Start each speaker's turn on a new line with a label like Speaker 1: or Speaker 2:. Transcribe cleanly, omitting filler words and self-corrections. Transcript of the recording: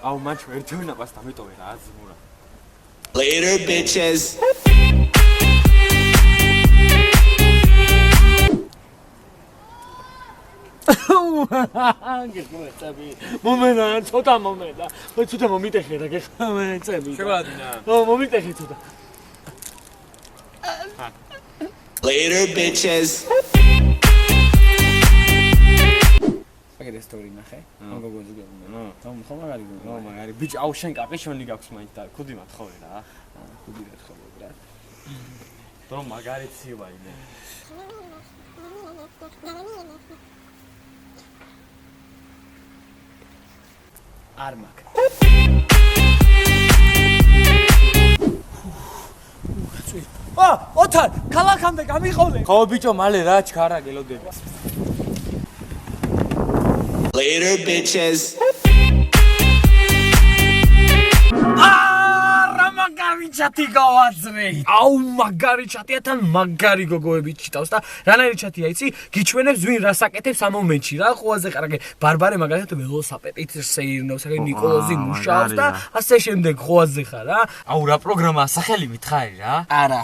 Speaker 1: აუ მანჩო ერთევი ნაპას დამეტოვე რა ზმურა.
Speaker 2: Later bitches.
Speaker 3: მომენა ცოტა მომენა მე ცოტა მომიტეხე რა გეხა მე წები
Speaker 1: შეგვალდინა
Speaker 3: მომიტეხე ცოტა
Speaker 2: Later bitches.
Speaker 4: აგერ ისტორი ნახე მოგოძი გეუბნე ხო მაგარი გეუბნე
Speaker 1: მაგარი ბიჭი აუ შენ კაპეშონი გაქვს მაინც და ხუდი მათხოვე რა
Speaker 4: ხუდი მათხოვე რა
Speaker 1: რომ მაგარი ცივა იმე
Speaker 4: არ მაქვს ოთარ ქალაქამდე გამიყოლე
Speaker 1: ხო ბიჭო მალე რა ჩქარა გელოდები
Speaker 2: Later bitches.
Speaker 3: რა მაგარი ჩატი გავაძრე აუ მაგარი ჩატია თან მაგარი გოგოები ჩიტავს და რანაირი ჩატია იცი გიჩვენებს ვინ რას აკეთებს ამ მომენტში რა ხოვაზე ყარაგე ბარბარე მაგალითად ველოსაპედით შეირნობს რა ნიკოლოზი მუშაობს და ასე შემდეგ ხოვაზე ხარ რა
Speaker 1: აუ რა პროგრამა სახელი მითხარი რა
Speaker 4: არა